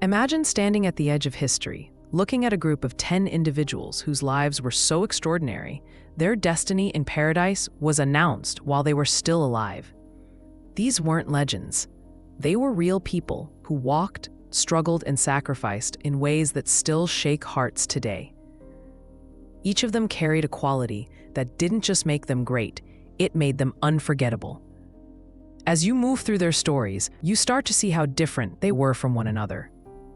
Imagine standing at the edge of history, looking at a group of 10 individuals whose lives were so extraordinary, their destiny in paradise was announced while they were still alive. These weren't legends. They were real people who walked, struggled, and sacrificed in ways that still shake hearts today. Each of them carried a quality that didn't just make them great, it made them unforgettable. As you move through their stories, you start to see how different they were from one another.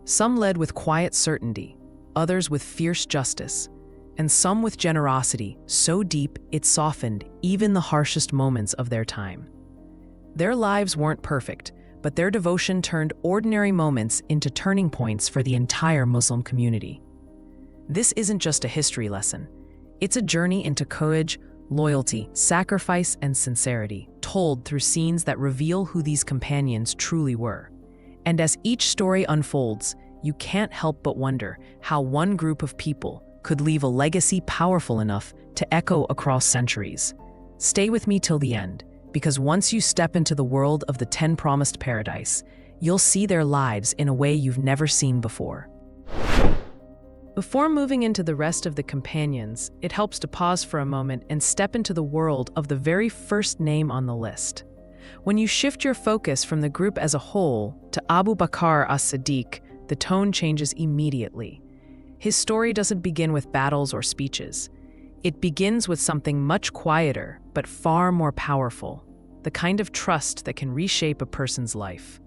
Some led with quiet certainty, others with fierce justice, and some with generosity so deep it softened even the harshest moments of their time. Their lives weren't perfect, but their devotion turned ordinary moments into turning points for the entire Muslim community. This isn't just a history lesson. It's a journey into courage, loyalty, sacrifice, and sincerity, told through scenes that reveal who these companions truly were. And as each story unfolds, you can't help but wonder how one group of people could leave a legacy powerful enough to echo across centuries. Stay with me till the end, because once you step into the world of the 10 promised paradise, you'll see their lives in a way you've never seen before. Before moving into the rest of the companions, it helps to pause for a moment and step into the world of the very first name on the list. When you shift your focus from the group as a whole to Abu Bakr As-Siddiq, the tone changes immediately. His story doesn't begin with battles or speeches. It begins with something much quieter, but far more powerful, the kind of trust that can reshape a person's life.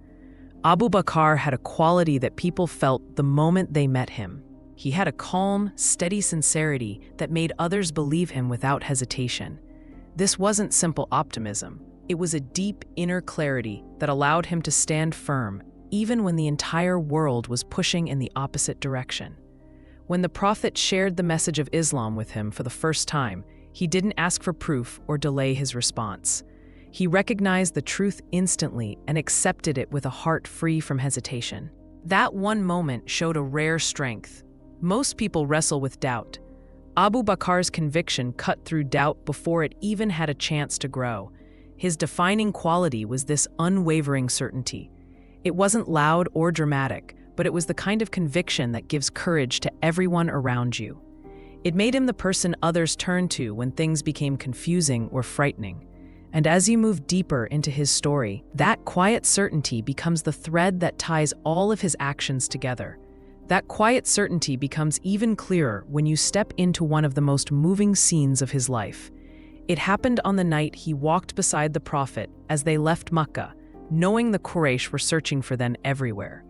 Abu Bakr had a quality that people felt the moment they met him. He had a calm, steady sincerity that made others believe him without hesitation. This wasn't simple optimism. It was a deep inner clarity that allowed him to stand firm, even when the entire world was pushing in the opposite direction. When the Prophet shared the message of Islam with him for the first time, he didn't ask for proof or delay his response. He recognized the truth instantly and accepted it with a heart free from hesitation. That one moment showed a rare strength. Most people wrestle with doubt. Abu Bakr's conviction cut through doubt before it even had a chance to grow. His defining quality was this unwavering certainty. It wasn't loud or dramatic, but it was the kind of conviction that gives courage to everyone around you. It made him the person others turned to when things became confusing or frightening. And as you move deeper into his story, that quiet certainty becomes the thread that ties all of his actions together. That quiet certainty becomes even clearer when you step into one of the most moving scenes of his life. It happened on the night he walked beside the Prophet as they left Makkah, knowing the Quraysh were searching for them everywhere.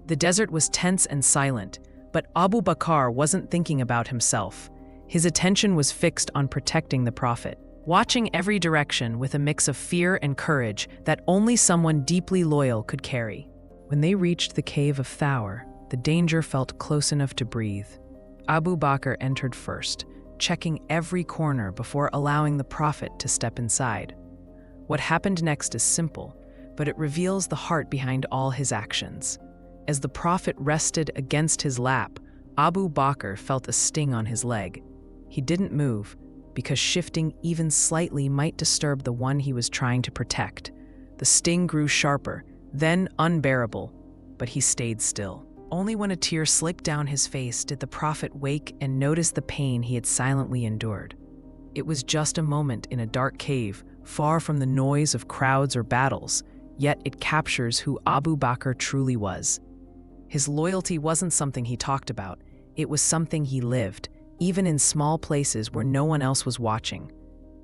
The desert was tense and silent, but Abu Bakr wasn't thinking about himself. His attention was fixed on protecting the Prophet, watching every direction with a mix of fear and courage that only someone deeply loyal could carry. When they reached the cave of Thawr, the danger felt close enough to breathe. Abu Bakr entered first, checking every corner before allowing the Prophet to step inside. What happened next is simple, but it reveals the heart behind all his actions. As the Prophet rested against his lap, Abu Bakr felt a sting on his leg. He didn't move, because shifting even slightly might disturb the one he was trying to protect. The sting grew sharper, then unbearable, but he stayed still. Only when a tear slipped down his face did the Prophet wake and notice the pain he had silently endured. It was just a moment in a dark cave, far from the noise of crowds or battles, yet it captures who Abu Bakr truly was. His loyalty wasn't something he talked about, it was something he lived, even in small places where no one else was watching.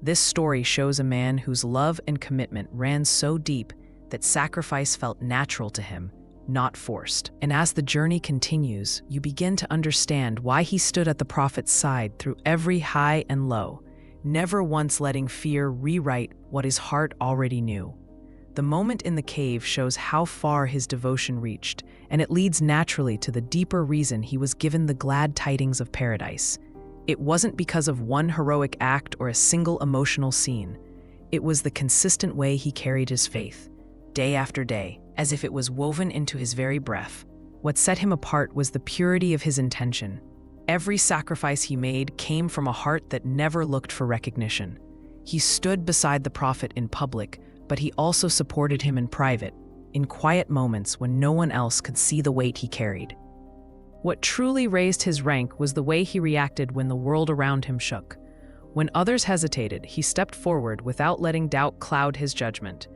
This story shows a man whose love and commitment ran so deep that sacrifice felt natural to him, not forced. And as the journey continues, you begin to understand why he stood at the Prophet's side through every high and low, never once letting fear rewrite what his heart already knew. The moment in the cave shows how far his devotion reached, and it leads naturally to the deeper reason he was given the glad tidings of paradise. It wasn't because of one heroic act or a single emotional scene. It was the consistent way he carried his faith, day after day, as if it was woven into his very breath. What set him apart was the purity of his intention. Every sacrifice he made came from a heart that never looked for recognition. He stood beside the Prophet in public, but he also supported him in private, in quiet moments when no one else could see the weight he carried. What truly raised his rank was the way he reacted when the world around him shook. When others hesitated, he stepped forward without letting doubt cloud his judgment.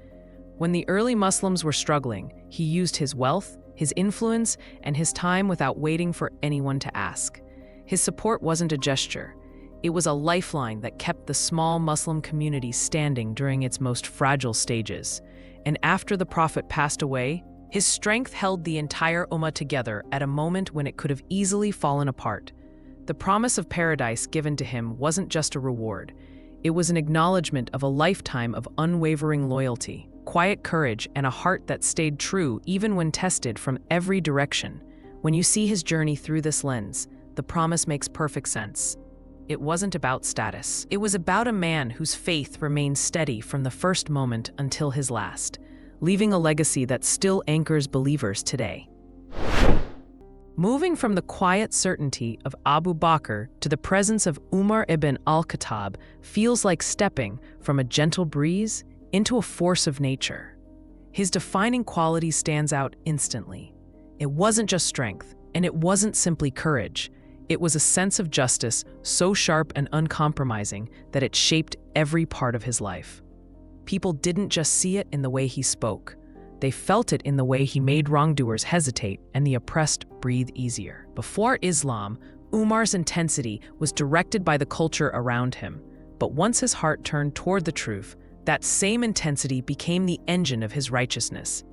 When the early Muslims were struggling, he used his wealth, his influence, and his time without waiting for anyone to ask. His support wasn't a gesture. It was a lifeline that kept the small Muslim community standing during its most fragile stages. And after the Prophet passed away, his strength held the entire Ummah together at a moment when it could have easily fallen apart. The promise of paradise given to him wasn't just a reward. It was an acknowledgement of a lifetime of unwavering loyalty, quiet courage, and a heart that stayed true even when tested from every direction. When you see his journey through this lens, the promise makes perfect sense. It wasn't about status. It was about a man whose faith remained steady from the first moment until his last, leaving a legacy that still anchors believers today. Moving from the quiet certainty of Abu Bakr to the presence of Umar ibn Al-Khattab feels like stepping from a gentle breeze into a force of nature. His defining quality stands out instantly. It wasn't just strength, and it wasn't simply courage. It was a sense of justice so sharp and uncompromising that it shaped every part of his life. People didn't just see it in the way he spoke. They felt it in the way he made wrongdoers hesitate and the oppressed breathe easier. Before Islam, Umar's intensity was directed by the culture around him. But once his heart turned toward the truth, that same intensity became the engine of his righteousness.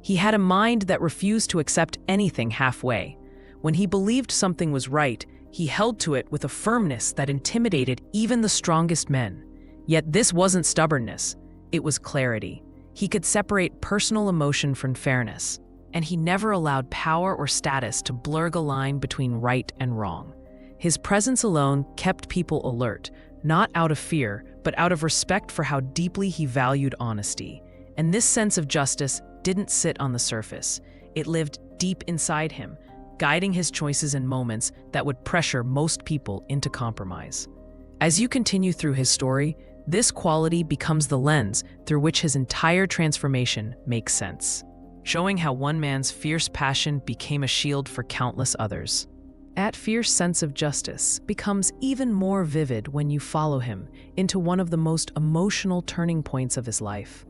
He had a mind that refused to accept anything halfway. When he believed something was right, he held to it with a firmness that intimidated even the strongest men. Yet this wasn't stubbornness, it was clarity. He could separate personal emotion from fairness, and he never allowed power or status to blur the line between right and wrong. His presence alone kept people alert, not out of fear, but out of respect for how deeply he valued honesty. And this sense of justice didn't sit on the surface. It lived deep inside him, guiding his choices in moments that would pressure most people into compromise. As you continue through his story, this quality becomes the lens through which his entire transformation makes sense, showing how one man's fierce passion became a shield for countless others. That fierce sense of justice becomes even more vivid when you follow him into one of the most emotional turning points of his life.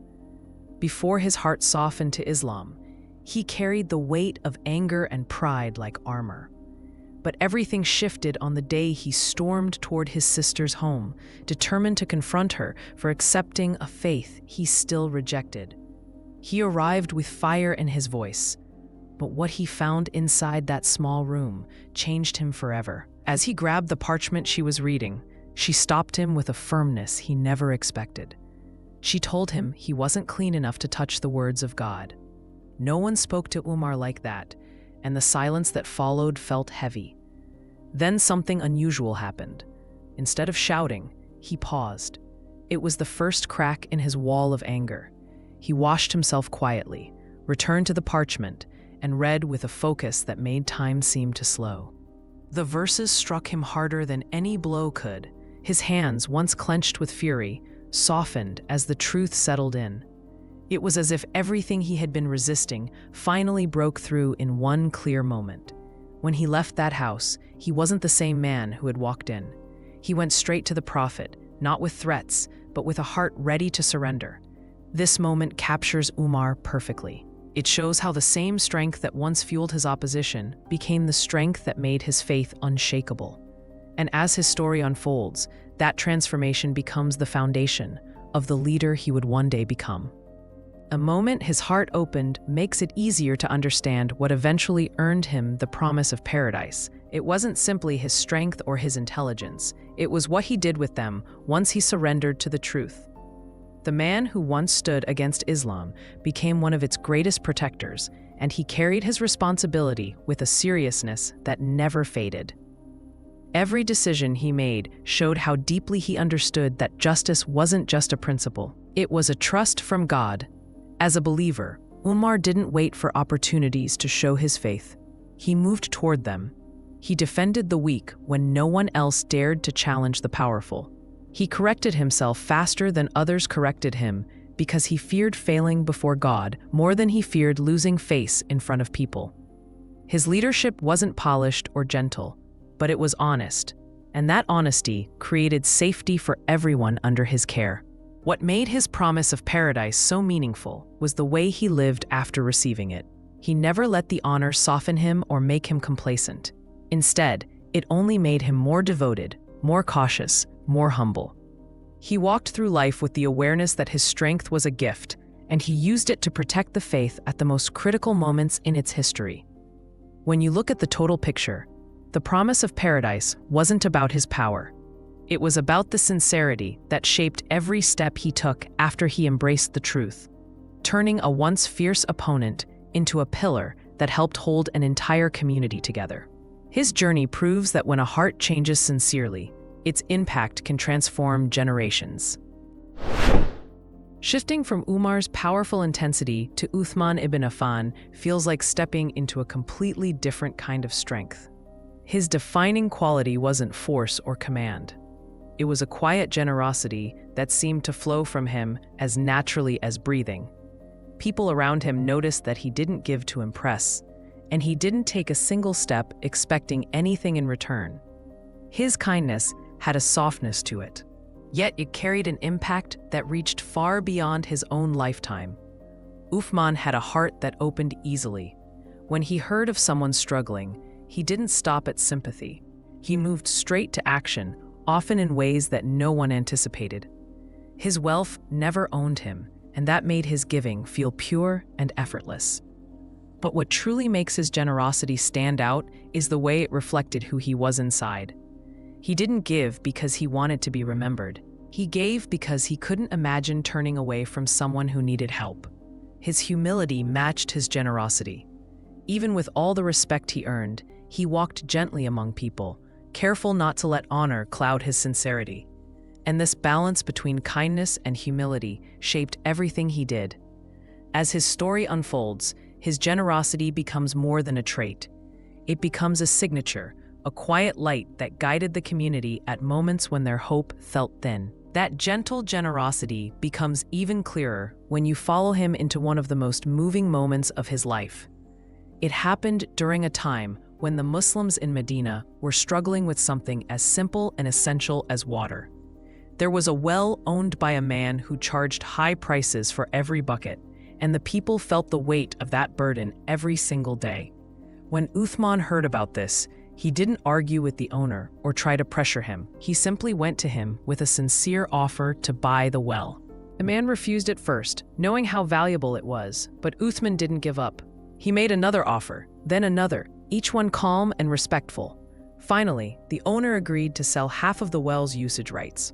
Before his heart softened to Islam, he carried the weight of anger and pride like armor. But everything shifted on the day he stormed toward his sister's home, determined to confront her for accepting a faith he still rejected. He arrived with fire in his voice, but what he found inside that small room changed him forever. As he grabbed the parchment she was reading, she stopped him with a firmness he never expected. She told him he wasn't clean enough to touch the words of God. No one spoke to Umar like that, and the silence that followed felt heavy. Then something unusual happened. Instead of shouting, he paused. It was the first crack in his wall of anger. He washed himself quietly, returned to the parchment, and read with a focus that made time seem to slow. The verses struck him harder than any blow could. His hands, once clenched with fury, softened as the truth settled in. It was as if everything he had been resisting finally broke through in one clear moment. When he left that house, he wasn't the same man who had walked in. He went straight to the Prophet, not with threats, but with a heart ready to surrender. This moment captures Umar perfectly. It shows how the same strength that once fueled his opposition became the strength that made his faith unshakable. And as his story unfolds, that transformation becomes the foundation of the leader he would one day become. A moment his heart opened makes it easier to understand what eventually earned him the promise of paradise. It wasn't simply his strength or his intelligence. It was what he did with them once he surrendered to the truth. The man who once stood against Islam became one of its greatest protectors, and he carried his responsibility with a seriousness that never faded. Every decision he made showed how deeply he understood that justice wasn't just a principle. It was a trust from God. As a believer, Umar didn't wait for opportunities to show his faith. He moved toward them. He defended the weak when no one else dared to challenge the powerful. He corrected himself faster than others corrected him, because he feared failing before God more than he feared losing face in front of people. His leadership wasn't polished or gentle, but it was honest, and that honesty created safety for everyone under his care. What made his promise of paradise so meaningful was the way he lived after receiving it. He never let the honor soften him or make him complacent. Instead, it only made him more devoted, more cautious, more humble. He walked through life with the awareness that his strength was a gift, and he used it to protect the faith at the most critical moments in its history. When you look at the total picture, the promise of paradise wasn't about his power. It was about the sincerity that shaped every step he took after he embraced the truth, turning a once fierce opponent into a pillar that helped hold an entire community together. His journey proves that when a heart changes sincerely, its impact can transform generations. Shifting from Umar's powerful intensity to Uthman ibn Affan feels like stepping into a completely different kind of strength. His defining quality wasn't force or command. It was a quiet generosity that seemed to flow from him as naturally as breathing. People around him noticed that he didn't give to impress, and he didn't take a single step expecting anything in return. His kindness had a softness to it, yet it carried an impact that reached far beyond his own lifetime. Uthman had a heart that opened easily. When he heard of someone struggling, he didn't stop at sympathy. He moved straight to action, often in ways that no one anticipated. His wealth never owned him, and that made his giving feel pure and effortless. But what truly makes his generosity stand out is the way it reflected who he was inside. He didn't give because he wanted to be remembered. He gave because he couldn't imagine turning away from someone who needed help. His humility matched his generosity. Even with all the respect he earned, he walked gently among people, careful not to let honor cloud his sincerity. And this balance between kindness and humility shaped everything he did. As his story unfolds, his generosity becomes more than a trait. It becomes a signature, a quiet light that guided the community at moments when their hope felt thin. That gentle generosity becomes even clearer when you follow him into one of the most moving moments of his life. It happened during a time when the Muslims in Medina were struggling with something as simple and essential as water. There was a well owned by a man who charged high prices for every bucket, and the people felt the weight of that burden every single day. When Uthman heard about this, he didn't argue with the owner or try to pressure him. He simply went to him with a sincere offer to buy the well. The man refused at first, knowing how valuable it was, but Uthman didn't give up. He made another offer, then another, each one calm and respectful. Finally, the owner agreed to sell half of the well's usage rights.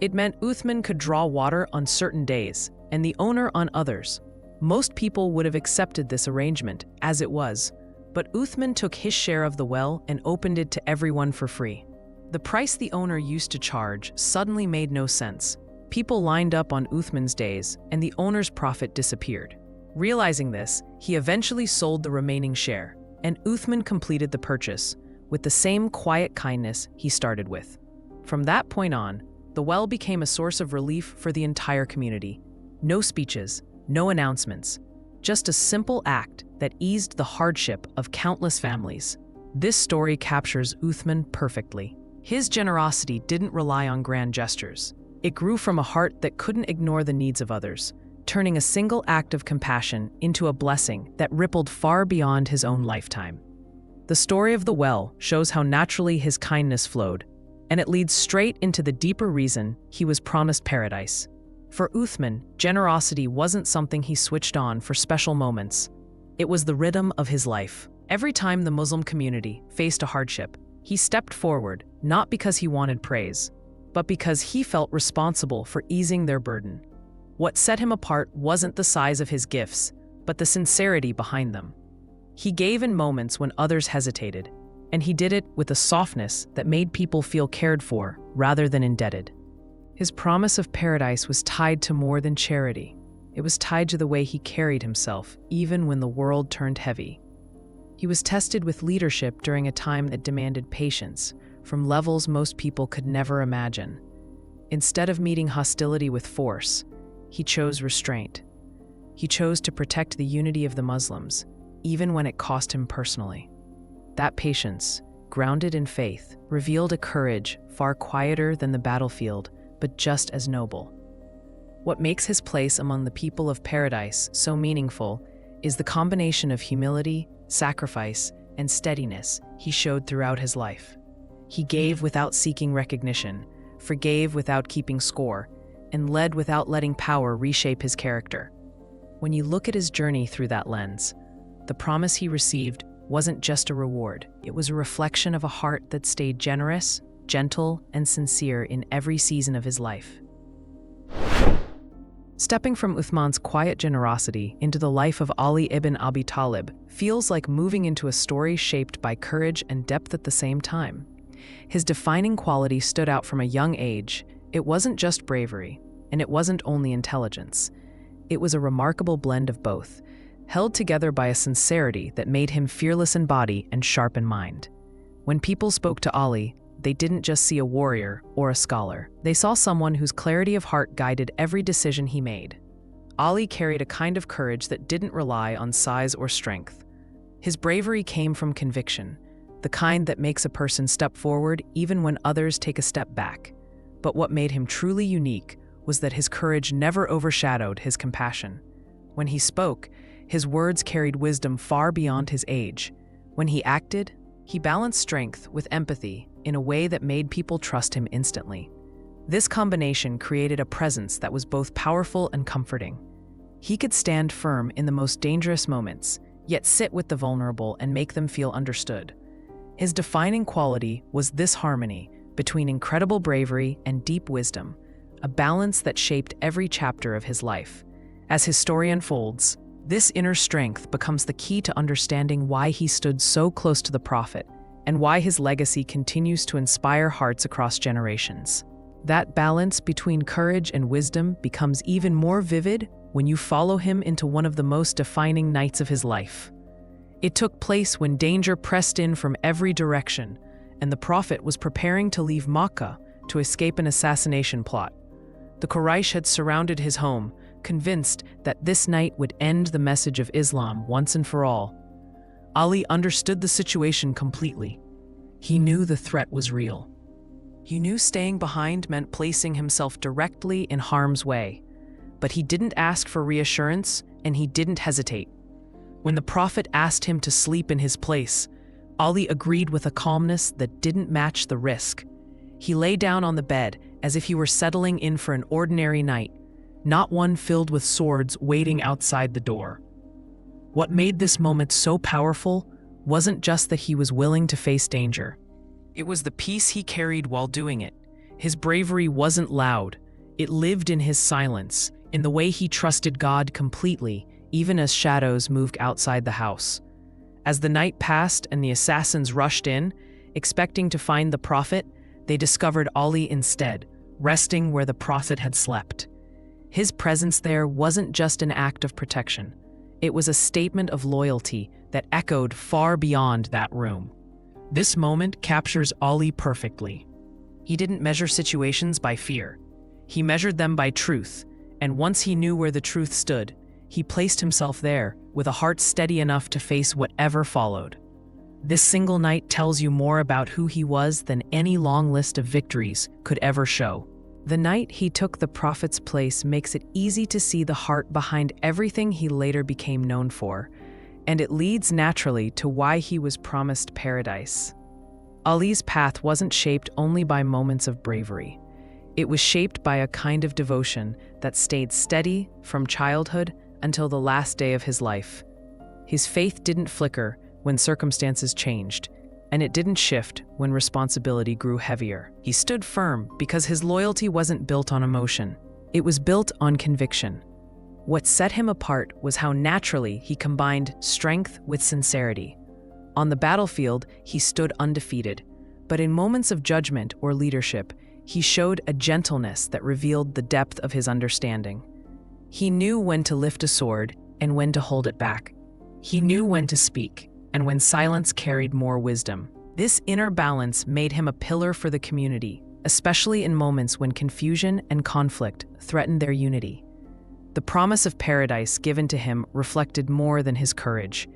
It meant Uthman could draw water on certain days, and the owner on others. Most people would have accepted this arrangement, as it was, but Uthman took his share of the well and opened it to everyone for free. The price the owner used to charge suddenly made no sense. People lined up on Uthman's days, and the owner's profit disappeared. Realizing this, he eventually sold the remaining share, and Uthman completed the purchase with the same quiet kindness he started with. From that point on, the well became a source of relief for the entire community. No speeches, no announcements, just a simple act that eased the hardship of countless families. This story captures Uthman perfectly. His generosity didn't rely on grand gestures. It grew from a heart that couldn't ignore the needs of others, turning a single act of compassion into a blessing that rippled far beyond his own lifetime. The story of the well shows how naturally his kindness flowed, and it leads straight into the deeper reason he was promised paradise. For Uthman, generosity wasn't something he switched on for special moments. It was the rhythm of his life. Every time the Muslim community faced a hardship, he stepped forward, not because he wanted praise, but because he felt responsible for easing their burden. What set him apart wasn't the size of his gifts, but the sincerity behind them. He gave in moments when others hesitated, and he did it with a softness that made people feel cared for rather than indebted. His promise of paradise was tied to more than charity. It was tied to the way he carried himself, even when the world turned heavy. He was tested with leadership during a time that demanded patience, from levels most people could never imagine. Instead of meeting hostility with force, he chose restraint. He chose to protect the unity of the Muslims, even when it cost him personally. That patience, grounded in faith, revealed a courage far quieter than the battlefield, but just as noble. What makes his place among the people of paradise so meaningful is the combination of humility, sacrifice, and steadiness he showed throughout his life. He gave without seeking recognition, forgave without keeping score, and led without letting power reshape his character. When you look at his journey through that lens, the promise he received wasn't just a reward, it was a reflection of a heart that stayed generous, gentle, and sincere in every season of his life. Stepping from Uthman's quiet generosity into the life of Ali ibn Abi Talib feels like moving into a story shaped by courage and depth at the same time. His defining quality stood out from a young age. It wasn't just bravery, and it wasn't only intelligence. It was a remarkable blend of both, held together by a sincerity that made him fearless in body and sharp in mind. When people spoke to Ali, they didn't just see a warrior or a scholar. They saw someone whose clarity of heart guided every decision he made. Ali carried a kind of courage that didn't rely on size or strength. His bravery came from conviction, the kind that makes a person step forward even when others take a step back. But what made him truly unique was that his courage never overshadowed his compassion. When he spoke, his words carried wisdom far beyond his age. When he acted, he balanced strength with empathy in a way that made people trust him instantly. This combination created a presence that was both powerful and comforting. He could stand firm in the most dangerous moments, yet sit with the vulnerable and make them feel understood. His defining quality was this harmony between incredible bravery and deep wisdom, a balance that shaped every chapter of his life. As his story unfolds, this inner strength becomes the key to understanding why he stood so close to the Prophet and why his legacy continues to inspire hearts across generations. That balance between courage and wisdom becomes even more vivid when you follow him into one of the most defining nights of his life. It took place when danger pressed in from every direction, and the Prophet was preparing to leave Makkah to escape an assassination plot. The Quraysh had surrounded his home, convinced that this night would end the message of Islam once and for all. Ali understood the situation completely. He knew the threat was real. He knew staying behind meant placing himself directly in harm's way. But he didn't ask for reassurance, and he didn't hesitate. When the Prophet asked him to sleep in his place, Ali agreed with a calmness that didn't match the risk. He lay down on the bed as if he were settling in for an ordinary night, not one filled with swords waiting outside the door. What made this moment so powerful wasn't just that he was willing to face danger. It was the peace he carried while doing it. His bravery wasn't loud. It lived in his silence, in the way he trusted God completely, even as shadows moved outside the house. As the night passed and the assassins rushed in, expecting to find the Prophet, they discovered Ali instead, resting where the Prophet had slept. His presence there wasn't just an act of protection. It was a statement of loyalty that echoed far beyond that room. This moment captures Ali perfectly. He didn't measure situations by fear. He measured them by truth, and once he knew where the truth stood, he placed himself there with a heart steady enough to face whatever followed. This single night tells you more about who he was than any long list of victories could ever show. The night he took the Prophet's place makes it easy to see the heart behind everything he later became known for, and it leads naturally to why he was promised paradise. Ali's path wasn't shaped only by moments of bravery. It was shaped by a kind of devotion that stayed steady from childhood until the last day of his life. His faith didn't flicker when circumstances changed, and it didn't shift when responsibility grew heavier. He stood firm because his loyalty wasn't built on emotion. It was built on conviction. What set him apart was how naturally he combined strength with sincerity. On the battlefield, he stood undefeated, but in moments of judgment or leadership, he showed a gentleness that revealed the depth of his understanding. He knew when to lift a sword and when to hold it back. He knew when to speak and when silence carried more wisdom. This inner balance made him a pillar for the community, especially in moments when confusion and conflict threatened their unity. The promise of paradise given to him reflected more than his courage.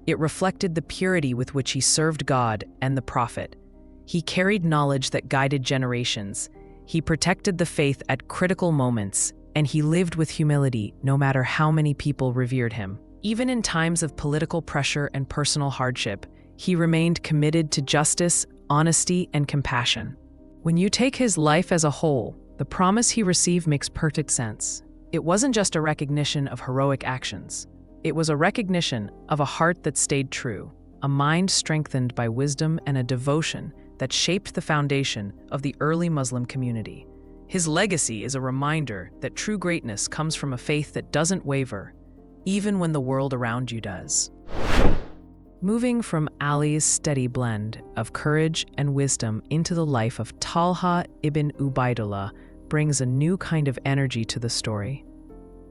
It reflected the purity with which he served God and the Prophet. He carried knowledge that guided generations. He protected the faith at critical moments, and he lived with humility no matter how many people revered him. Even in times of political pressure and personal hardship, he remained committed to justice, honesty, and compassion. When you take his life as a whole, the promise he received makes perfect sense. It wasn't just a recognition of heroic actions. It was a recognition of a heart that stayed true, a mind strengthened by wisdom, and a devotion that shaped the foundation of the early Muslim community. His legacy is a reminder that true greatness comes from a faith that doesn't waver, even when the world around you does. Moving from Ali's steady blend of courage and wisdom into the life of Talhah ibn Ubaydullah brings a new kind of energy to the story.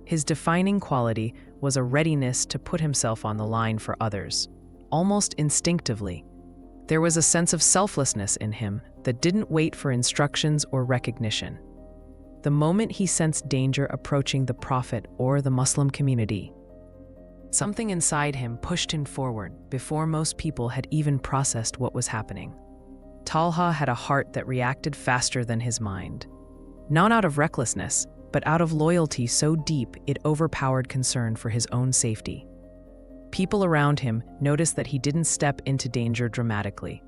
His defining quality was a readiness to put himself on the line for others, almost instinctively. There was a sense of selflessness in him that didn't wait for instructions or recognition. The moment he sensed danger approaching the Prophet or the Muslim community, something inside him pushed him forward before most people had even processed what was happening. Talha had a heart that reacted faster than his mind. Not out of recklessness, but out of loyalty so deep it overpowered concern for his own safety. People around him noticed that he didn't step into danger dramatically.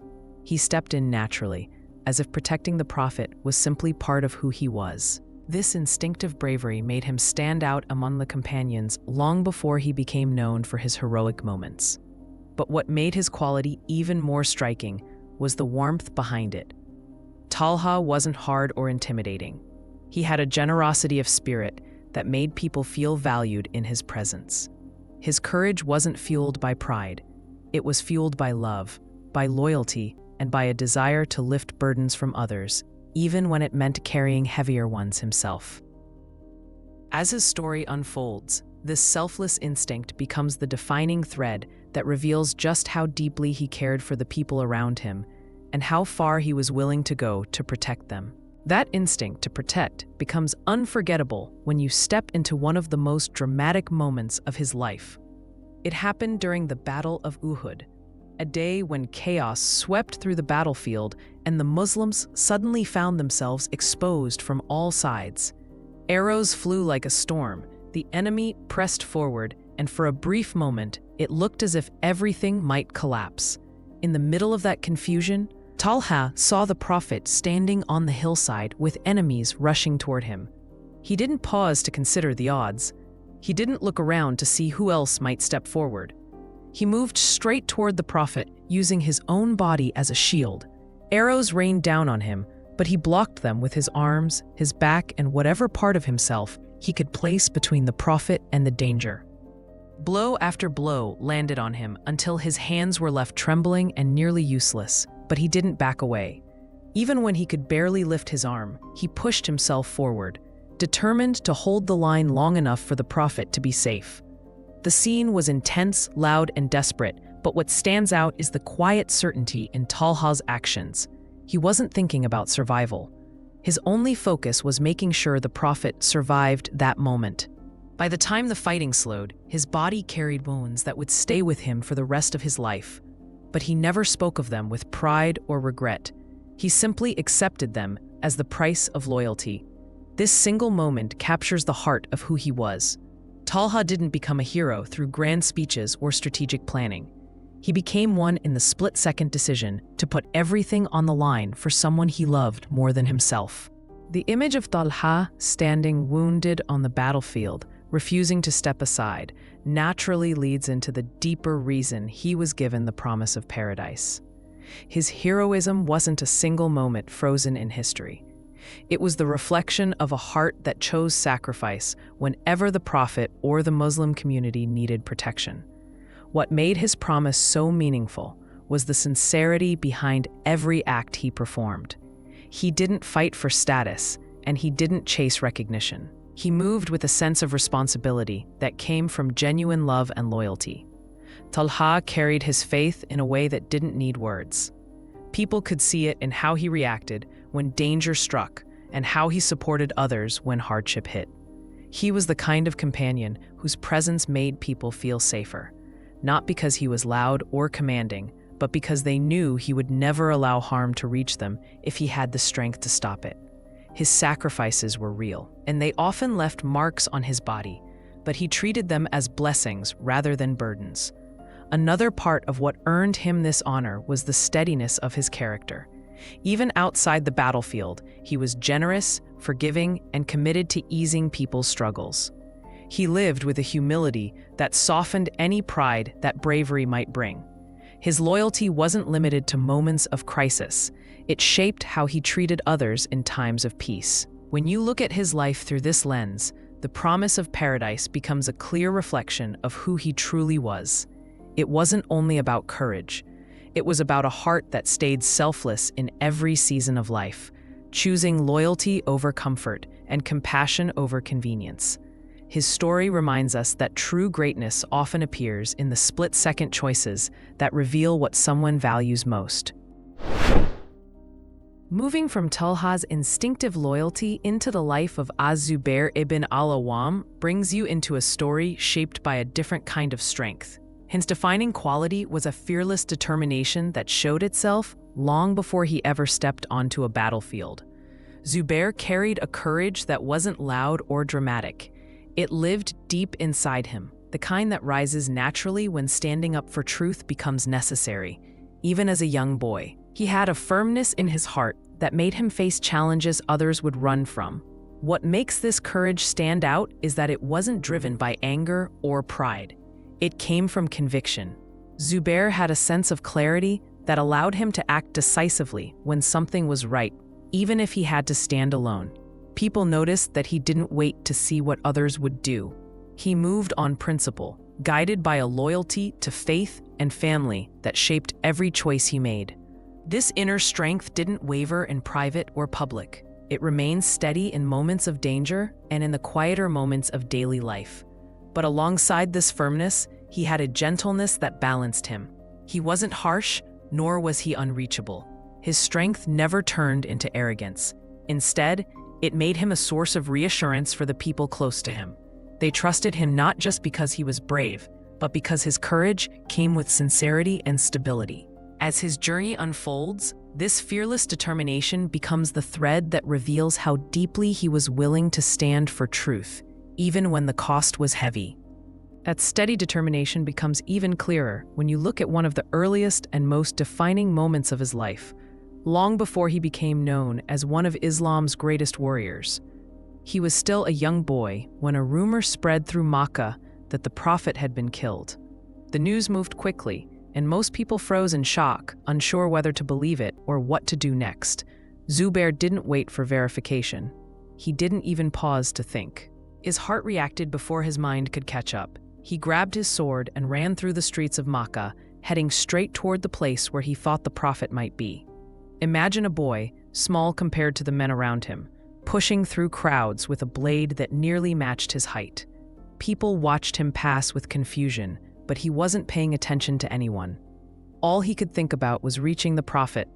He stepped in naturally, as if protecting the Prophet was simply part of who he was. This instinctive bravery made him stand out among the companions long before he became known for his heroic moments. But what made his quality even more striking was the warmth behind it. Talha wasn't hard or intimidating. He had a generosity of spirit that made people feel valued in his presence. His courage wasn't fueled by pride. It was fueled by love, by loyalty, and by a desire to lift burdens from others, even when it meant carrying heavier ones himself. As his story unfolds, this selfless instinct becomes the defining thread that reveals just how deeply he cared for the people around him and how far he was willing to go to protect them. That instinct to protect becomes unforgettable when you step into one of the most dramatic moments of his life. It happened during the Battle of Uhud, a day when chaos swept through the battlefield and the Muslims suddenly found themselves exposed from all sides. Arrows flew like a storm, the enemy pressed forward, and for a brief moment, it looked as if everything might collapse. In the middle of that confusion, Talha saw the Prophet standing on the hillside with enemies rushing toward him. He didn't pause to consider the odds. He didn't look around to see who else might step forward. He moved straight toward the Prophet, using his own body as a shield. Arrows rained down on him, but he blocked them with his arms, his back, and whatever part of himself he could place between the Prophet and the danger. Blow after blow landed on him until his hands were left trembling and nearly useless, but he didn't back away. Even when he could barely lift his arm, he pushed himself forward, determined to hold the line long enough for the Prophet to be safe. The scene was intense, loud, and desperate, but what stands out is the quiet certainty in Talha's actions. He wasn't thinking about survival. His only focus was making sure the Prophet survived that moment. By the time the fighting slowed, his body carried wounds that would stay with him for the rest of his life. But he never spoke of them with pride or regret. He simply accepted them as the price of loyalty. This single moment captures the heart of who he was. Talha didn't become a hero through grand speeches or strategic planning. He became one in the split-second decision to put everything on the line for someone he loved more than himself. The image of Talha standing wounded on the battlefield, refusing to step aside, naturally leads into the deeper reason he was given the promise of paradise. His heroism wasn't a single moment frozen in history. It was the reflection of a heart that chose sacrifice whenever the Prophet or the Muslim community needed protection. What made his promise so meaningful was the sincerity behind every act he performed. He didn't fight for status, and he didn't chase recognition. He moved with a sense of responsibility that came from genuine love and loyalty. Talha carried his faith in a way that didn't need words. People could see it in how he reacted when danger struck and how he supported others when hardship hit. He was the kind of companion whose presence made people feel safer, not because he was loud or commanding, but because they knew he would never allow harm to reach them if he had the strength to stop it. His sacrifices were real, and they often left marks on his body, but he treated them as blessings rather than burdens. Another part of what earned him this honor was the steadiness of his character. Even outside the battlefield, he was generous, forgiving, and committed to easing people's struggles. He lived with a humility that softened any pride that bravery might bring. His loyalty wasn't limited to moments of crisis. It shaped how he treated others in times of peace. When you look at his life through this lens, the promise of paradise becomes a clear reflection of who he truly was. It wasn't only about courage. It was about a heart that stayed selfless in every season of life, choosing loyalty over comfort and compassion over convenience. His story reminds us that true greatness often appears in the split-second choices that reveal what someone values most. Moving from Talha's instinctive loyalty into the life of Az-Zubayr ibn Al-Awwam brings you into a story shaped by a different kind of strength. His defining quality was a fearless determination that showed itself long before he ever stepped onto a battlefield. Zubayr carried a courage that wasn't loud or dramatic. It lived deep inside him, the kind that rises naturally when standing up for truth becomes necessary. Even as a young boy, he had a firmness in his heart that made him face challenges others would run from. What makes this courage stand out is that it wasn't driven by anger or pride. It came from conviction. Zubayr had a sense of clarity that allowed him to act decisively when something was right, even if he had to stand alone. People noticed that he didn't wait to see what others would do. He moved on principle, guided by a loyalty to faith and family that shaped every choice he made. This inner strength didn't waver in private or public. It remained steady in moments of danger and in the quieter moments of daily life. But alongside this firmness, he had a gentleness that balanced him. He wasn't harsh, nor was he unreachable. His strength never turned into arrogance. Instead, it made him a source of reassurance for the people close to him. They trusted him not just because he was brave, but because his courage came with sincerity and stability. As his journey unfolds, this fearless determination becomes the thread that reveals how deeply he was willing to stand for truth, even when the cost was heavy. That steady determination becomes even clearer when you look at one of the earliest and most defining moments of his life, long before he became known as one of Islam's greatest warriors. He was still a young boy when a rumor spread through Makkah that the Prophet had been killed. The news moved quickly, and most people froze in shock, unsure whether to believe it or what to do next. Zubayr didn't wait for verification. He didn't even pause to think. His heart reacted before his mind could catch up. He grabbed his sword and ran through the streets of Makkah, heading straight toward the place where he thought the Prophet might be. Imagine a boy, small compared to the men around him, pushing through crowds with a blade that nearly matched his height. People watched him pass with confusion, but he wasn't paying attention to anyone. All he could think about was reaching the Prophet,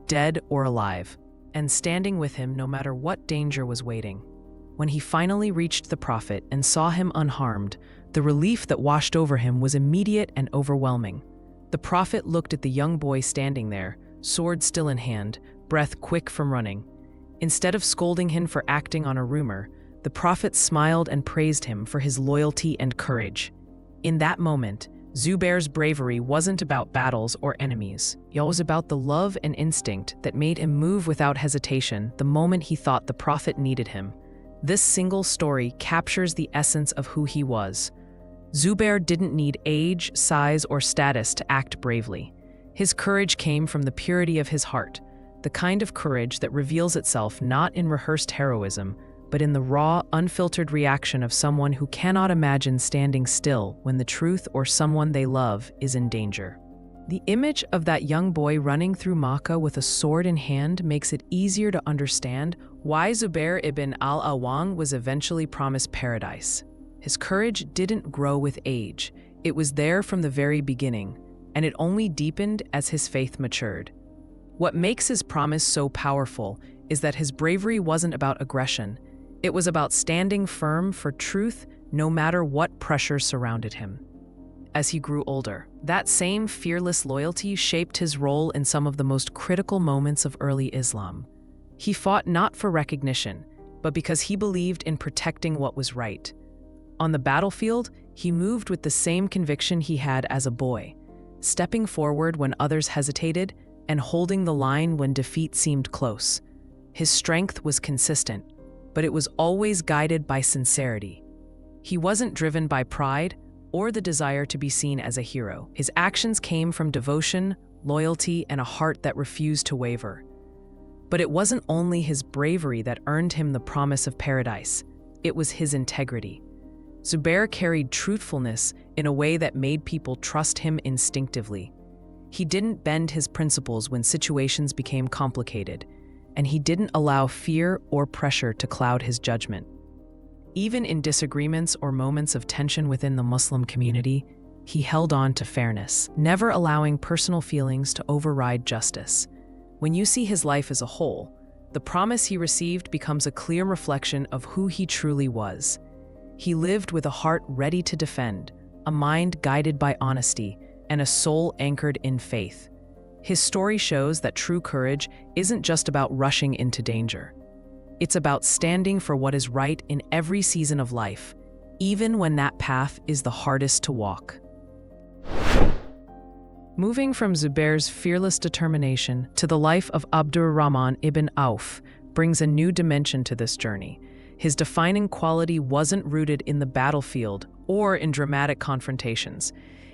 dead or alive, and standing with him no matter what danger was waiting. When he finally reached the Prophet and saw him unharmed, the relief that washed over him was immediate and overwhelming. The Prophet looked at the young boy standing there, sword still in hand, breath quick from running. Instead of scolding him for acting on a rumor, the Prophet smiled and praised him for his loyalty and courage. In that moment, Zubayr's bravery wasn't about battles or enemies. It was about the love and instinct that made him move without hesitation the moment he thought the Prophet needed him. This single story captures the essence of who he was. Zubayr didn't need age, size, or status to act bravely. His courage came from the purity of his heart, the kind of courage that reveals itself not in rehearsed heroism, but in the raw, unfiltered reaction of someone who cannot imagine standing still when the truth or someone they love is in danger. The image of that young boy running through Makkah with a sword in hand makes it easier to understand why Zubayr ibn Al-Awwam was eventually promised paradise. His courage didn't grow with age. It was there from the very beginning, and it only deepened as his faith matured. What makes his promise so powerful is that his bravery wasn't about aggression. It was about standing firm for truth no matter what pressure surrounded him. As he grew older, that same fearless loyalty shaped his role in some of the most critical moments of early Islam. He fought not for recognition, but because he believed in protecting what was right. On the battlefield, he moved with the same conviction he had as a boy, stepping forward when others hesitated and holding the line when defeat seemed close. His strength was consistent, but it was always guided by sincerity. He wasn't driven by pride or the desire to be seen as a hero. His actions came from devotion, loyalty, and a heart that refused to waver. But it wasn't only his bravery that earned him the promise of paradise, it was his integrity. Zubayr carried truthfulness in a way that made people trust him instinctively. He didn't bend his principles when situations became complicated, and he didn't allow fear or pressure to cloud his judgment. Even in disagreements or moments of tension within the Muslim community, he held on to fairness, never allowing personal feelings to override justice. When you see his life as a whole, the promise he received becomes a clear reflection of who he truly was. He lived with a heart ready to defend, a mind guided by honesty, and a soul anchored in faith. His story shows that true courage isn't just about rushing into danger. It's about standing for what is right in every season of life, even when that path is the hardest to walk. Moving from Zubayr's fearless determination to the life of Abdur-Rahman ibn Awf brings a new dimension to this journey. His defining quality wasn't rooted in the battlefield or in dramatic confrontations.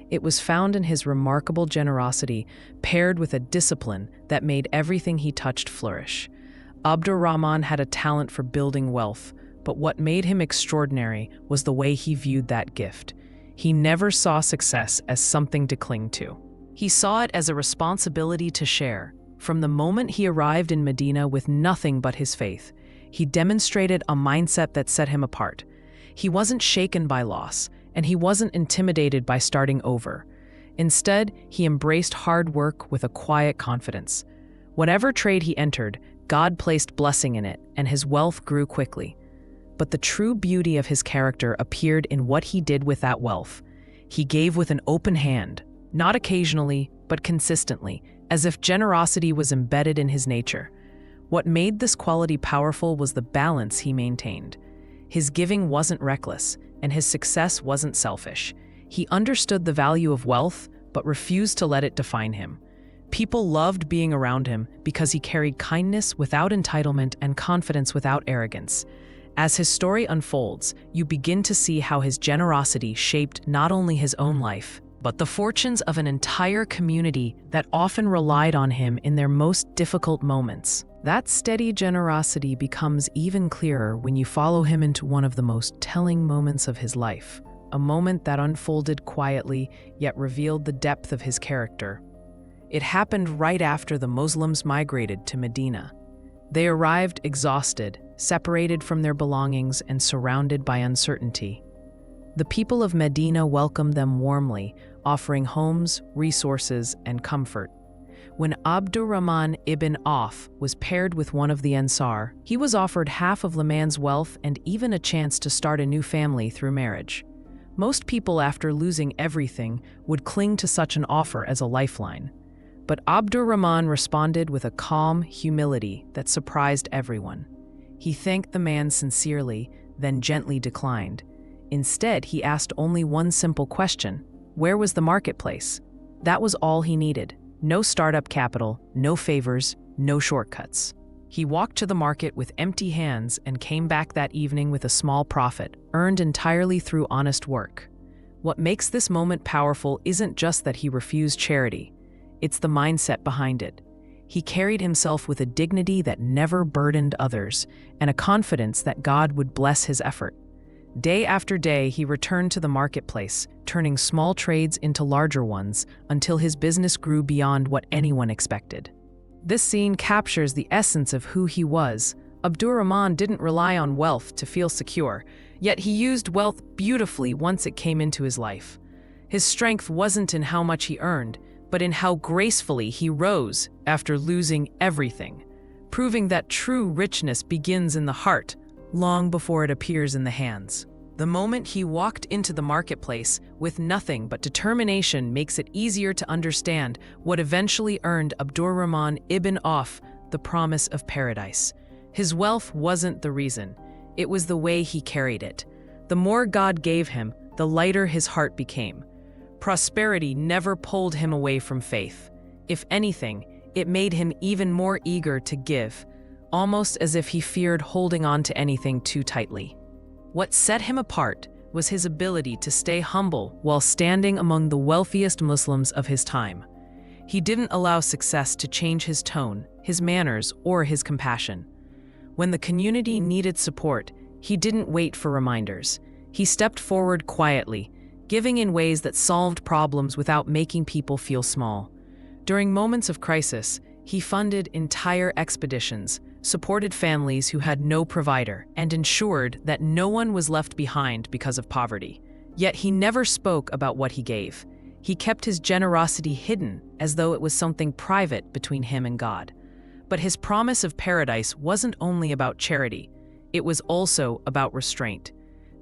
It was found in his remarkable generosity, paired with a discipline that made everything he touched flourish. Abdur-Rahman had a talent for building wealth, but what made him extraordinary was the way he viewed that gift. He never saw success as something to cling to. He saw it as a responsibility to share. From the moment he arrived in Medina with nothing but his faith, he demonstrated a mindset that set him apart. He wasn't shaken by loss, and he wasn't intimidated by starting over. Instead, he embraced hard work with a quiet confidence. Whatever trade he entered, God placed blessing in it, and his wealth grew quickly. But the true beauty of his character appeared in what he did with that wealth. He gave with an open hand, not occasionally, but consistently, as if generosity was embedded in his nature. What made this quality powerful was the balance he maintained. His giving wasn't reckless, and his success wasn't selfish. He understood the value of wealth, but refused to let it define him. People loved being around him because he carried kindness without entitlement and confidence without arrogance. As his story unfolds, you begin to see how his generosity shaped not only his own life, but the fortunes of an entire community that often relied on him in their most difficult moments. That steady generosity becomes even clearer when you follow him into one of the most telling moments of his life, a moment that unfolded quietly yet revealed the depth of his character. It happened right after the Muslims migrated to Medina. They arrived exhausted, separated from their belongings, and surrounded by uncertainty. The people of Medina welcomed them warmly, offering homes, resources, and comfort. When Abdur-Rahman ibn Awf was paired with one of the Ansar, he was offered half of the man's wealth and even a chance to start a new family through marriage. Most people, after losing everything, would cling to such an offer as a lifeline. But Abdur-Rahman responded with a calm humility that surprised everyone. He thanked the man sincerely, then gently declined. Instead, he asked only one simple question: where was the marketplace? That was all he needed. No startup capital, no favors, no shortcuts. He walked to the market with empty hands and came back that evening with a small profit, earned entirely through honest work. What makes this moment powerful isn't just that he refused charity. It's the mindset behind it. He carried himself with a dignity that never burdened others, and a confidence that God would bless his effort. Day after day, he returned to the marketplace, turning small trades into larger ones until his business grew beyond what anyone expected. This scene captures the essence of who he was. Abdur-Rahman didn't rely on wealth to feel secure, yet he used wealth beautifully once it came into his life. His strength wasn't in how much he earned, but in how gracefully he rose after losing everything, proving that true richness begins in the heart, long before it appears in the hands. The moment he walked into the marketplace with nothing but determination makes it easier to understand what eventually earned Abdur-Rahman ibn Awf the promise of paradise. His wealth wasn't the reason, it was the way he carried it. The more God gave him, the lighter his heart became. Prosperity never pulled him away from faith. If anything, it made him even more eager to give, almost as if he feared holding on to anything too tightly. What set him apart was his ability to stay humble while standing among the wealthiest Muslims of his time. He didn't allow success to change his tone, his manners, or his compassion. When the community needed support, he didn't wait for reminders. He stepped forward quietly, giving in ways that solved problems without making people feel small. During moments of crisis, he funded entire expeditions, supported families who had no provider, and ensured that no one was left behind because of poverty. Yet he never spoke about what he gave. He kept his generosity hidden, as though it was something private between him and God. But his promise of paradise wasn't only about charity, it was also about restraint.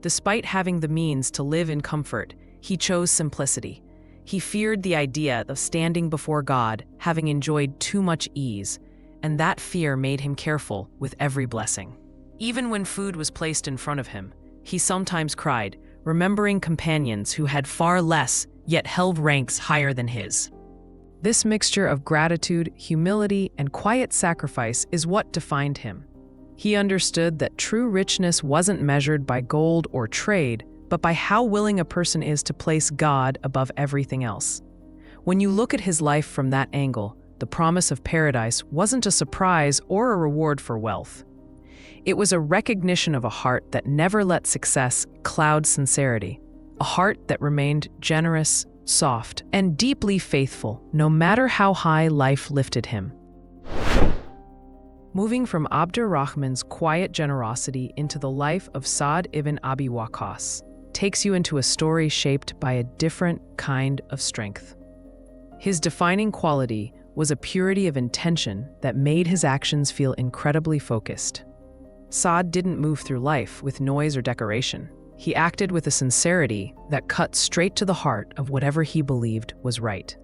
Despite having the means to live in comfort, he chose simplicity. He feared the idea of standing before God, having enjoyed too much ease, and that fear made him careful with every blessing. Even when food was placed in front of him, he sometimes cried, remembering companions who had far less, yet held ranks higher than his. This mixture of gratitude, humility, and quiet sacrifice is what defined him. He understood that true richness wasn't measured by gold or trade, but by how willing a person is to place God above everything else. When you look at his life from that angle, the promise of paradise wasn't a surprise or a reward for wealth. It was a recognition of a heart that never let success cloud sincerity, a heart that remained generous, soft, and deeply faithful, no matter how high life lifted him. Moving from Abdur-Rahman's quiet generosity into the life of Sa'd ibn Abi Waqqas takes you into a story shaped by a different kind of strength. His defining quality was a purity of intention that made his actions feel incredibly focused. Sa'd didn't move through life with noise or decoration. He acted with a sincerity that cut straight to the heart of whatever he believed was right.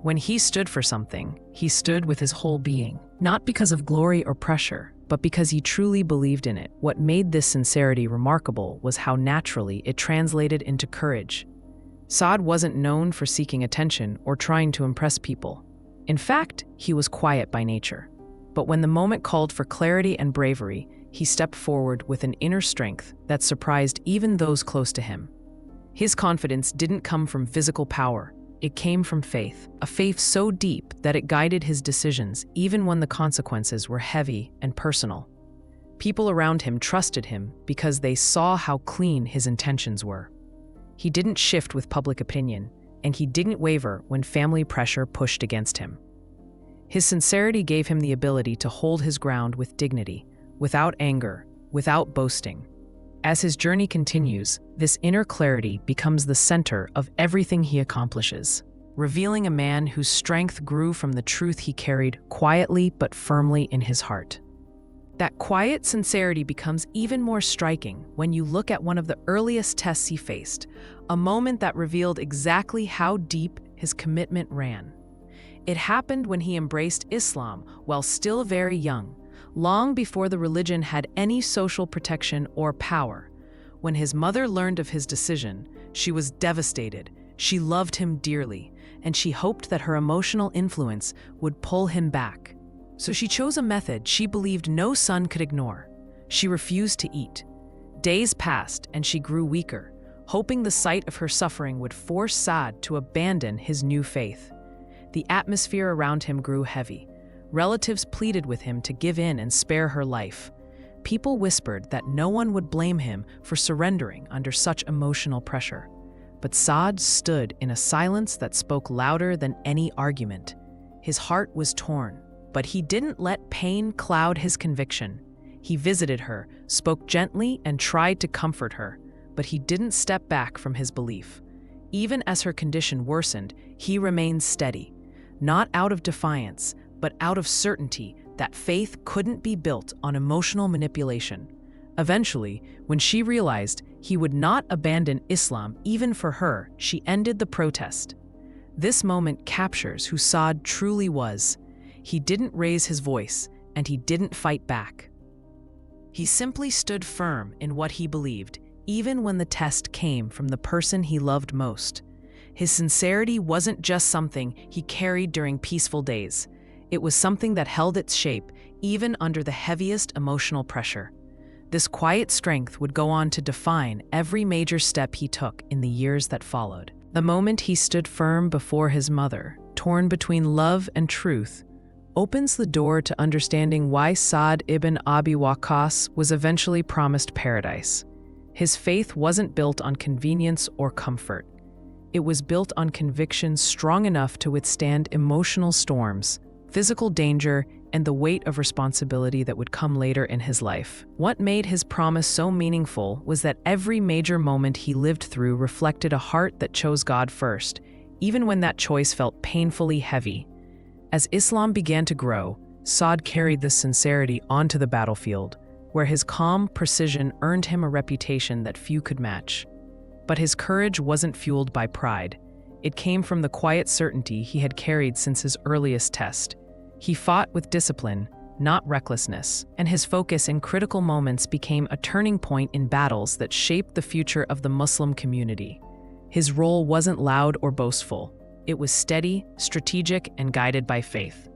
When he stood for something, he stood with his whole being, not because of glory or pressure, but because he truly believed in it. What made this sincerity remarkable was how naturally it translated into courage. Sa'd wasn't known for seeking attention or trying to impress people. In fact, he was quiet by nature. But when the moment called for clarity and bravery, he stepped forward with an inner strength that surprised even those close to him. His confidence didn't come from physical power. It came from faith, a faith so deep that it guided his decisions even when the consequences were heavy and personal. People around him trusted him because they saw how clean his intentions were. He didn't shift with public opinion, and he didn't waver when family pressure pushed against him. His sincerity gave him the ability to hold his ground with dignity, without anger, without boasting. As his journey continues, this inner clarity becomes the center of everything he accomplishes, revealing a man whose strength grew from the truth he carried quietly but firmly in his heart. That quiet sincerity becomes even more striking when you look at one of the earliest tests he faced, a moment that revealed exactly how deep his commitment ran. It happened when he embraced Islam while still very young, long before the religion had any social protection or power. When his mother learned of his decision, she was devastated. She loved him dearly, and she hoped that her emotional influence would pull him back. So she chose a method she believed no son could ignore. She refused to eat. Days passed, and she grew weaker, hoping the sight of her suffering would force Sa'd to abandon his new faith. The atmosphere around him grew heavy. Relatives pleaded with him to give in and spare her life. People whispered that no one would blame him for surrendering under such emotional pressure. But Sa'd stood in a silence that spoke louder than any argument. His heart was torn, but he didn't let pain cloud his conviction. He visited her, spoke gently, and tried to comfort her, but he didn't step back from his belief. Even as her condition worsened, he remained steady, not out of defiance, but out of certainty that faith couldn't be built on emotional manipulation. Eventually, when she realized he would not abandon Islam even for her, she ended the protest. This moment captures who Saad truly was. He didn't raise his voice, and he didn't fight back. He simply stood firm in what he believed, even when the test came from the person he loved most. His sincerity wasn't just something he carried during peaceful days. It was something that held its shape even under the heaviest emotional pressure. This quiet strength would go on to define every major step he took in the years that followed. The moment he stood firm before his mother, torn between love and truth, opens the door to understanding why Saad ibn Abi Waqqas was eventually promised paradise. His faith wasn't built on convenience or comfort. It was built on conviction strong enough to withstand emotional storms, physical danger, and the weight of responsibility that would come later in his life. What made his promise so meaningful was that every major moment he lived through reflected a heart that chose God first, even when that choice felt painfully heavy. As Islam began to grow, Saad carried this sincerity onto the battlefield, where his calm precision earned him a reputation that few could match. But his courage wasn't fueled by pride. It came from the quiet certainty he had carried since his earliest test. He fought with discipline, not recklessness, and his focus in critical moments became a turning point in battles that shaped the future of the Muslim community. His role wasn't loud or boastful. It was steady, strategic, and guided by faith.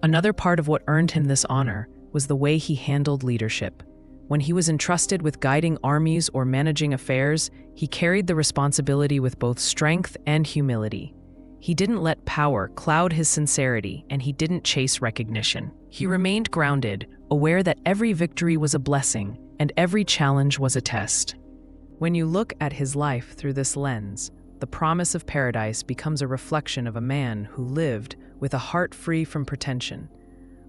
Another part of what earned him this honor was the way he handled leadership. When he was entrusted with guiding armies or managing affairs, he carried the responsibility with both strength and humility. He didn't let power cloud his sincerity, and he didn't chase recognition. He remained grounded, aware that every victory was a blessing and every challenge was a test. When you look at his life through this lens, the promise of paradise becomes a reflection of a man who lived with a heart free from pretension,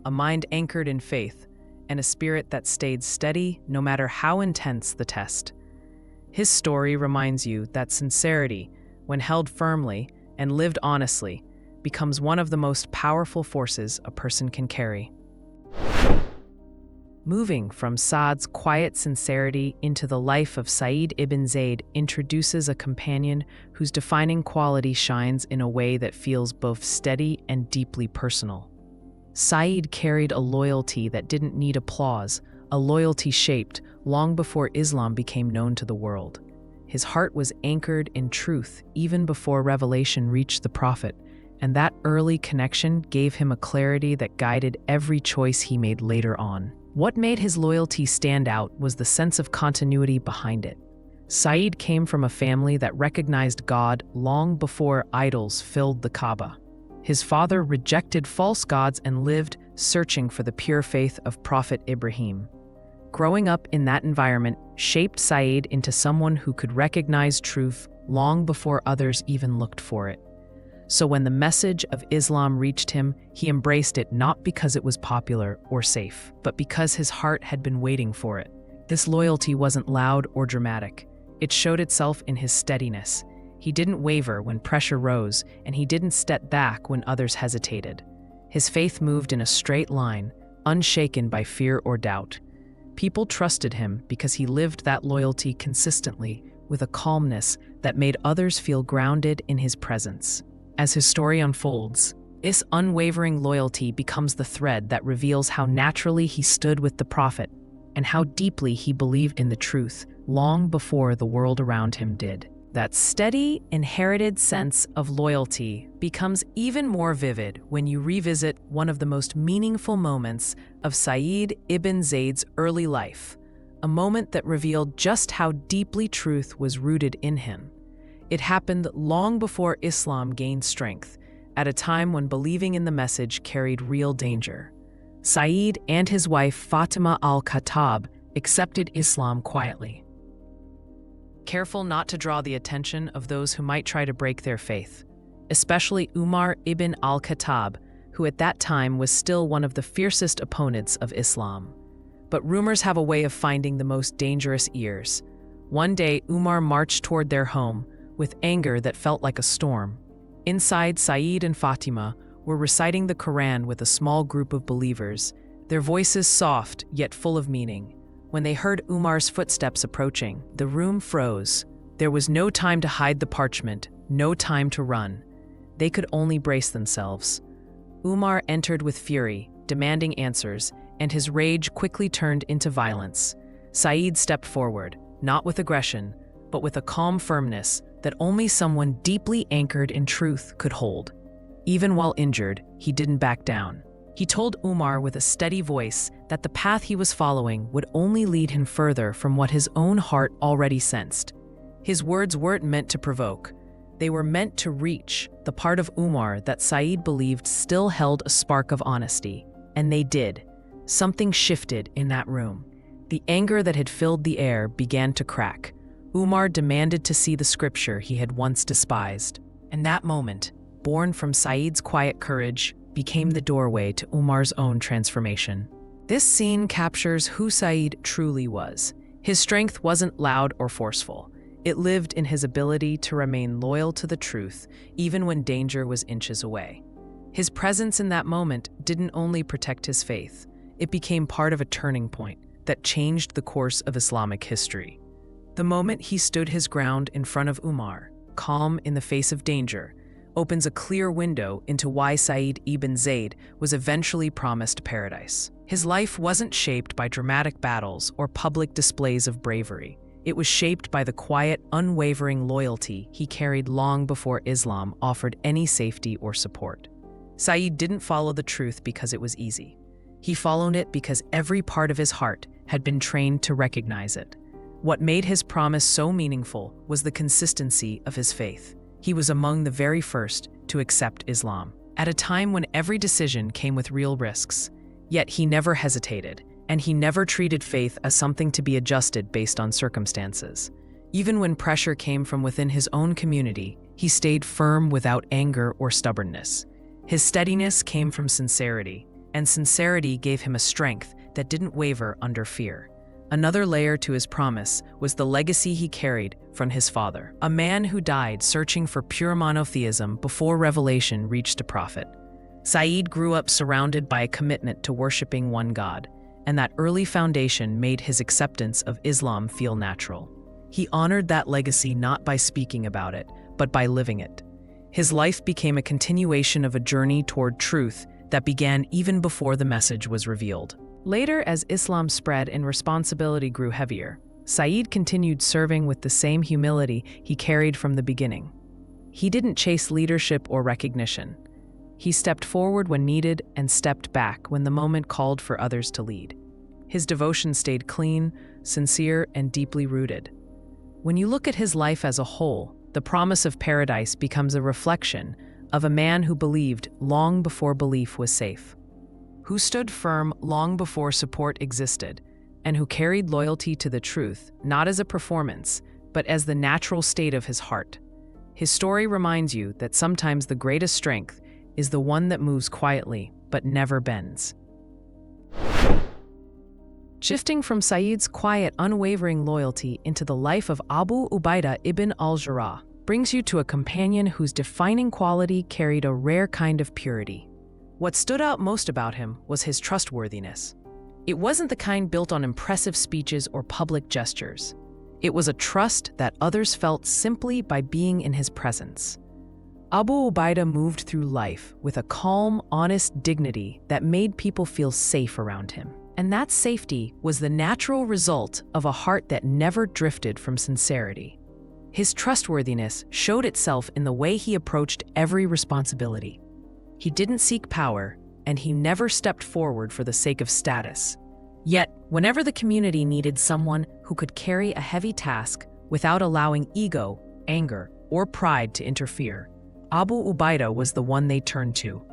a mind anchored in faith, and a spirit that stayed steady no matter how intense the test. His story reminds you that sincerity, when held firmly and lived honestly, becomes one of the most powerful forces a person can carry. Moving from Saad's quiet sincerity into the life of Sa'id ibn Zayd introduces a companion whose defining quality shines in a way that feels both steady and deeply personal. Sa'id carried a loyalty that didn't need applause, a loyalty shaped long before Islam became known to the world. His heart was anchored in truth even before revelation reached the Prophet, and that early connection gave him a clarity that guided every choice he made later on. What made his loyalty stand out was the sense of continuity behind it. Sa'id came from a family that recognized God long before idols filled the Kaaba. His father rejected false gods and lived searching for the pure faith of Prophet Ibrahim. Growing up in that environment shaped Sa'id into someone who could recognize truth long before others even looked for it. So when the message of Islam reached him, he embraced it not because it was popular or safe, but because his heart had been waiting for it. This loyalty wasn't loud or dramatic. It showed itself in his steadiness. He didn't waver when pressure rose, and he didn't step back when others hesitated. His faith moved in a straight line, unshaken by fear or doubt. People trusted him because he lived that loyalty consistently, with a calmness that made others feel grounded in his presence. As his story unfolds, this unwavering loyalty becomes the thread that reveals how naturally he stood with the Prophet and how deeply he believed in the truth long before the world around him did. That steady, inherited sense of loyalty becomes even more vivid when you revisit one of the most meaningful moments of Sa'id ibn Zayd's early life, a moment that revealed just how deeply truth was rooted in him. It happened long before Islam gained strength, at a time when believing in the message carried real danger. Sa'id and his wife Fatima al-Khattab accepted Islam quietly, careful not to draw the attention of those who might try to break their faith, especially Umar ibn Al-Khattab, who at that time was still one of the fiercest opponents of Islam. But rumors have a way of finding the most dangerous ears. One day, Umar marched toward their home with anger that felt like a storm. Inside, Sa'id and Fatima were reciting the Quran with a small group of believers, their voices soft yet full of meaning. When they heard Umar's footsteps approaching, the room froze. There was no time to hide the parchment, no time to run. They could only brace themselves. Umar entered with fury, demanding answers, and his rage quickly turned into violence. Zayd stepped forward, not with aggression, but with a calm firmness that only someone deeply anchored in truth could hold. Even while injured, he didn't back down. He told Umar with a steady voice that the path he was following would only lead him further from what his own heart already sensed. His words weren't meant to provoke. They were meant to reach the part of Umar that Zayd believed still held a spark of honesty. And they did. Something shifted in that room. The anger that had filled the air began to crack. Umar demanded to see the scripture he had once despised. And that moment, born from Zayd's quiet courage, became the doorway to Umar's own transformation. This scene captures who Zayd truly was. His strength wasn't loud or forceful. It lived in his ability to remain loyal to the truth, even when danger was inches away. His presence in that moment didn't only protect his faith, it became part of a turning point that changed the course of Islamic history. The moment he stood his ground in front of Umar, calm in the face of danger, opens a clear window into why Zayd ibn Zayd was eventually promised paradise. His life wasn't shaped by dramatic battles or public displays of bravery. It was shaped by the quiet, unwavering loyalty he carried long before Islam offered any safety or support. Zayd didn't follow the truth because it was easy. He followed it because every part of his heart had been trained to recognize it. What made his promise so meaningful was the consistency of his faith. He was among the very first to accept Islam, at a time when every decision came with real risks. Yet he never hesitated, and he never treated faith as something to be adjusted based on circumstances. Even when pressure came from within his own community, he stayed firm without anger or stubbornness. His steadiness came from sincerity, and sincerity gave him a strength that didn't waver under fear. Another layer to his promise was the legacy he carried from his father, a man who died searching for pure monotheism before revelation reached a prophet. Zayd grew up surrounded by a commitment to worshiping one God, and that early foundation made his acceptance of Islam feel natural. He honored that legacy not by speaking about it, but by living it. His life became a continuation of a journey toward truth that began even before the message was revealed. Later, as Islam spread and responsibility grew heavier, Zayd continued serving with the same humility he carried from the beginning. He didn't chase leadership or recognition. He stepped forward when needed and stepped back when the moment called for others to lead. His devotion stayed clean, sincere, and deeply rooted. When you look at his life as a whole, the promise of paradise becomes a reflection of a man who believed long before belief was safe, who stood firm long before support existed, and who carried loyalty to the truth, not as a performance, but as the natural state of his heart. His story reminds you that sometimes the greatest strength is the one that moves quietly, but never bends. Shifting from Zayd's quiet, unwavering loyalty into the life of Abu Ubaydah ibn Al-Jarrah brings you to a companion whose defining quality carried a rare kind of purity. What stood out most about him was his trustworthiness. It wasn't the kind built on impressive speeches or public gestures. It was a trust that others felt simply by being in his presence. Abu Ubaydah moved through life with a calm, honest dignity that made people feel safe around him. And that safety was the natural result of a heart that never drifted from sincerity. His trustworthiness showed itself in the way he approached every responsibility. He didn't seek power, and he never stepped forward for the sake of status. Yet, whenever the community needed someone who could carry a heavy task without allowing ego, anger, or pride to interfere, Abu Ubaydah was the one they turned to.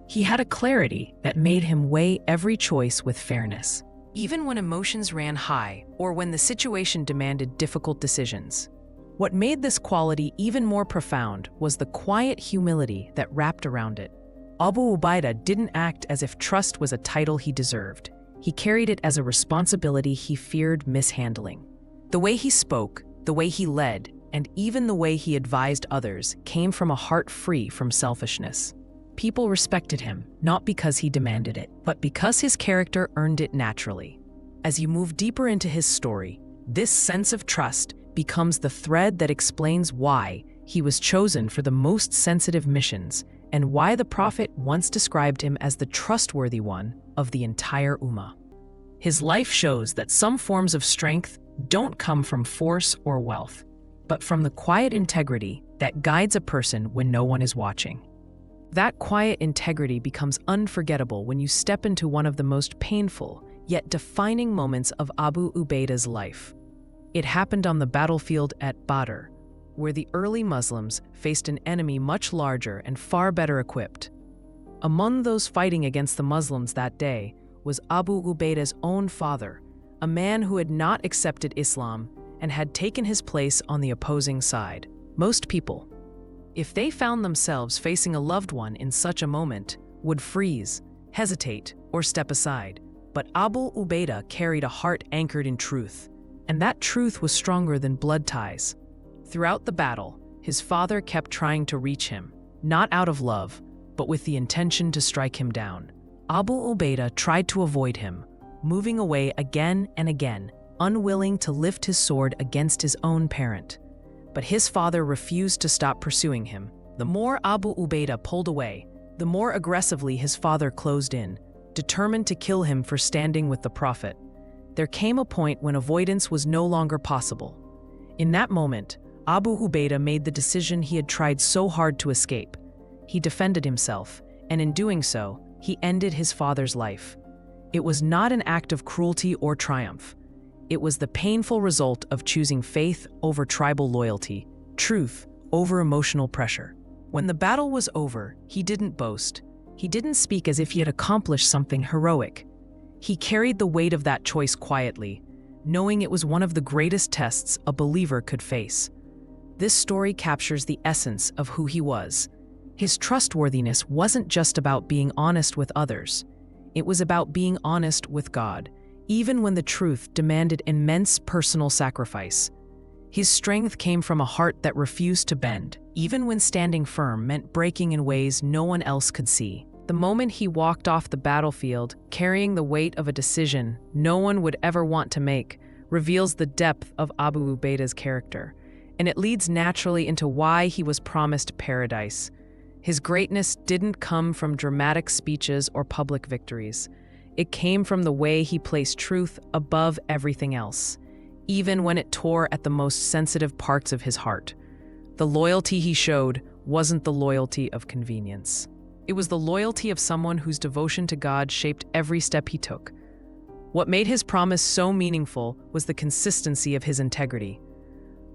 He had a clarity that made him weigh every choice with fairness, even when emotions ran high or when the situation demanded difficult decisions. What made this quality even more profound was the quiet humility that wrapped around it. Abu Ubaydah didn't act as if trust was a title he deserved. He carried it as a responsibility he feared mishandling. The way he spoke, the way he led, and even the way he advised others came from a heart free from selfishness. People respected him, not because he demanded it, but because his character earned it naturally. As you move deeper into his story, this sense of trust becomes the thread that explains why he was chosen for the most sensitive missions and why the Prophet once described him as the trustworthy one of the entire Ummah. His life shows that some forms of strength don't come from force or wealth, but from the quiet integrity that guides a person when no one is watching. That quiet integrity becomes unforgettable when you step into one of the most painful yet defining moments of Abu Ubaidah's life. It happened on the battlefield at Badr, where the early Muslims faced an enemy much larger and far better equipped. Among those fighting against the Muslims that day was Abu Ubaidah's own father, a man who had not accepted Islam and had taken his place on the opposing side. Most people, if they found themselves facing a loved one in such a moment, would freeze, hesitate, or step aside. But Abu Ubaidah carried a heart anchored in truth, and that truth was stronger than blood ties. Throughout the battle, his father kept trying to reach him, not out of love, but with the intention to strike him down. Abu Ubaidah tried to avoid him, moving away again and again, unwilling to lift his sword against his own parent. But his father refused to stop pursuing him. The more Abu Ubaidah pulled away, the more aggressively his father closed in, determined to kill him for standing with the Prophet. There came a point when avoidance was no longer possible. In that moment, Abu Ubaidah made the decision he had tried so hard to escape. He defended himself, and in doing so, he ended his father's life. It was not an act of cruelty or triumph. It was the painful result of choosing faith over tribal loyalty, truth over emotional pressure. When the battle was over, he didn't boast. He didn't speak as if he had accomplished something heroic. He carried the weight of that choice quietly, knowing it was one of the greatest tests a believer could face. This story captures the essence of who he was. His trustworthiness wasn't just about being honest with others. It was about being honest with God, even when the truth demanded immense personal sacrifice. His strength came from a heart that refused to bend, even when standing firm meant breaking in ways no one else could see. The moment he walked off the battlefield, carrying the weight of a decision no one would ever want to make, reveals the depth of Abu Ubaidah's character, and it leads naturally into why he was promised paradise. His greatness didn't come from dramatic speeches or public victories. It came from the way he placed truth above everything else, even when it tore at the most sensitive parts of his heart. The loyalty he showed wasn't the loyalty of convenience. It was the loyalty of someone whose devotion to God shaped every step he took. What made his promise so meaningful was the consistency of his integrity.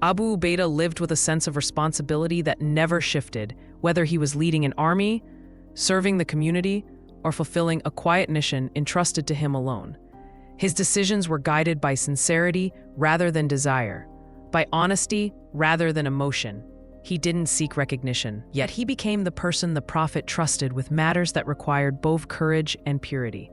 Abu Ubaidah lived with a sense of responsibility that never shifted, whether he was leading an army, serving the community, or fulfilling a quiet mission entrusted to him alone. His decisions were guided by sincerity rather than desire, by honesty rather than emotion. He didn't seek recognition, yet he became the person the Prophet trusted with matters that required both courage and purity.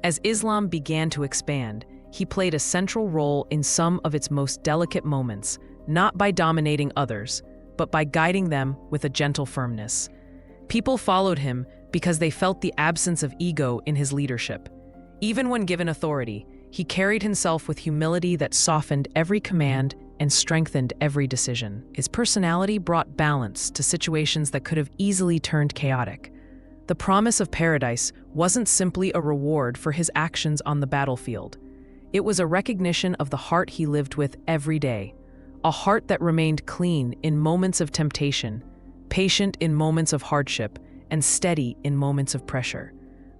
As Islam began to expand, he played a central role in some of its most delicate moments, not by dominating others, but by guiding them with a gentle firmness. People followed him because they felt the absence of ego in his leadership. Even when given authority, he carried himself with humility that softened every command and strengthened every decision. His personality brought balance to situations that could have easily turned chaotic. The promise of paradise wasn't simply a reward for his actions on the battlefield. It was a recognition of the heart he lived with every day, a heart that remained clean in moments of temptation, patient in moments of hardship, and steady in moments of pressure.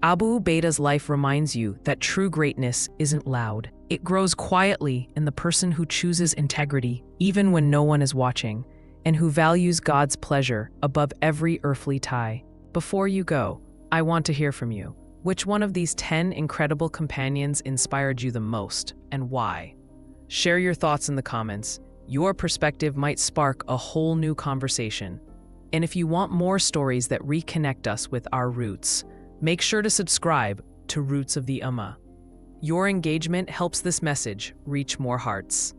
Abu Ubaidah's life reminds you that true greatness isn't loud. It grows quietly in the person who chooses integrity, even when no one is watching, and who values God's pleasure above every earthly tie. Before you go, I want to hear from you. Which one of these 10 incredible companions inspired you the most, and why? Share your thoughts in the comments. Your perspective might spark a whole new conversation. And if you want more stories that reconnect us with our roots, make sure to subscribe to Roots of the Ummah. Your engagement helps this message reach more hearts.